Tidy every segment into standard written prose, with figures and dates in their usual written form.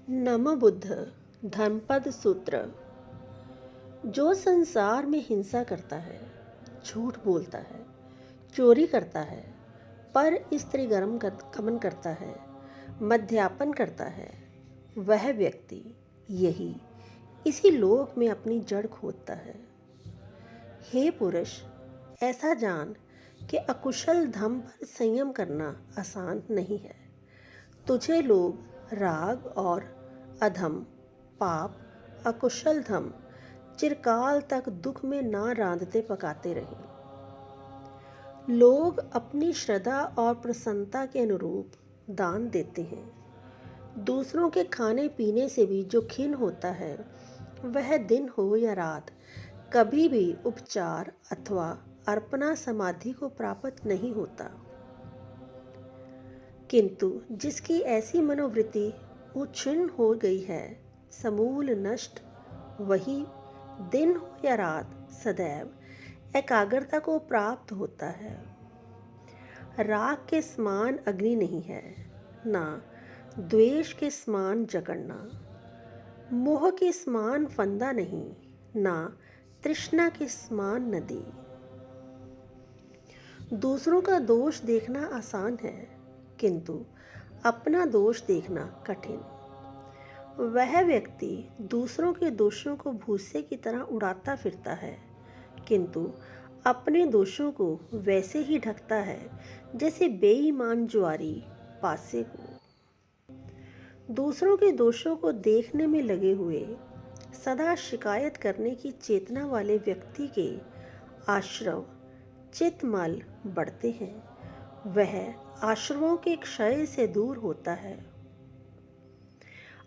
नमो बुद्ध। धर्मपद सूत्र। जो संसार में हिंसा करता है, झूठ बोलता है, चोरी करता है, पर स्त्री गमन करता है, मद्यपान करता है, वह व्यक्ति यही इसी लोक में अपनी जड़ खोदता है। हे पुरुष, ऐसा जान कि अकुशल धम पर संयम करना आसान नहीं है। तुझे लोग राग और अधम, पाप, अकुशल धम चिरकाल तक दुख में ना रांधते पकाते रहे। लोग अपनी श्रद्धा और प्रसन्नता के अनुरूप दान देते हैं। दूसरों के खाने पीने से भी जो खिन होता है, वह दिन हो या रात कभी भी उपचार अथवा अर्पणा समाधि को प्राप्त नहीं होता। किंतु जिसकी ऐसी मनोवृत्ति उच्छिन्न हो गई है, समूल नष्ट, वही दिन हो या रात सदैव एकाग्रता को प्राप्त होता है। राग के समान अग्नि नहीं है, ना द्वेष के समान जकड़ना, मोह के समान फंदा नहीं, ना तृष्णा के समान नदी। दूसरों का दोष देखना आसान है, किंतु अपना दोष देखना कठिन। वह व्यक्ति दूसरों के दोषों को भूसे की तरह उड़ाता फिरता है, किंतु अपने दोषों को वैसे ही ढकता है जैसे बेईमान जुआरी पासे को। दूसरों के दोषों को देखने में लगे हुए सदा शिकायत करने की चेतना वाले व्यक्ति के आश्रव चित्तमल बढ़ते हैं। वह आश्रमों के क्षय से दूर होता है।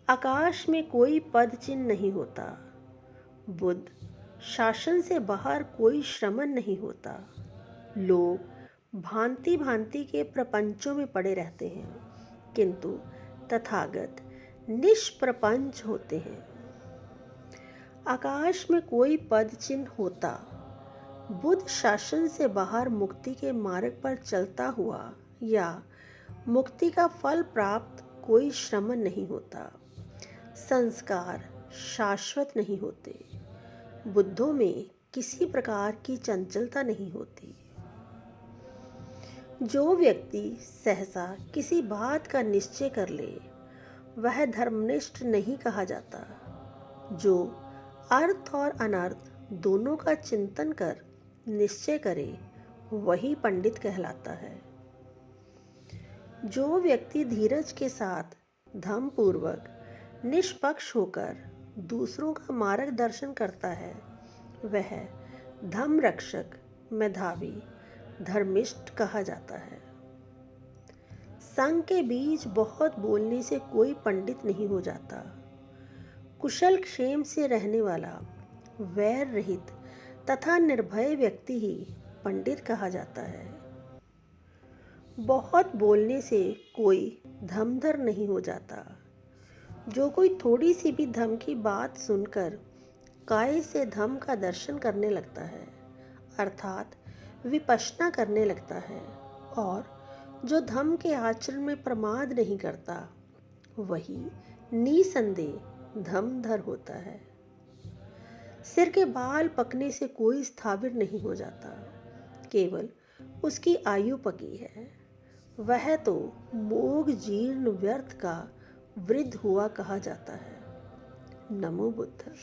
आकाश में कोई पद चिन्ह नहीं होता। बुद्ध शासन से बाहर कोई श्रमण नहीं होता। लोग भांति भांति के प्रपंचों में पड़े रहते हैं, किंतु तथागत निष्प्रपंच होते हैं। आकाश में कोई पद चिन्ह होता। बुद्ध शासन से बाहर मुक्ति के मार्ग पर चलता हुआ या मुक्ति का फल प्राप्त कोई श्रमण नहीं होता। संस्कार शाश्वत नहीं होते। बुद्धों में किसी प्रकार की चंचलता नहीं होती। जो व्यक्ति सहसा किसी बात का निश्चय कर ले, वह धर्मनिष्ठ नहीं कहा जाता। जो अर्थ और अनर्थ दोनों का चिंतन कर निश्चय करे, वही पंडित कहलाता है। जो व्यक्ति धीरज के साथ धर्मपूर्वक निष्पक्ष होकर दूसरों का मार्गदर्शन करता है, वह धर्म रक्षक, मेधावी, धर्मिष्ठ कहा जाता है। संग के बीच बहुत बोलने से कोई पंडित नहीं हो जाता। कुशल क्षेम से रहने वाला, वैर रहित तथा निर्भय व्यक्ति ही पंडित कहा जाता है। बहुत बोलने से कोई धमधर नहीं हो जाता। जो कोई थोड़ी सी भी धम की बात सुनकर काय से धम का दर्शन करने लगता है, अर्थात विपश्यना करने लगता है, और जो धम के आचरण में प्रमाद नहीं करता, वही निसंदेह धमधर होता है। सिर के बाल पकने से कोई स्थाविर नहीं हो जाता, केवल उसकी आयु पकी है। वह तो मोग जीर्ण व्यर्थ का वृद्ध हुआ कहा जाता है। नमो बुद्ध।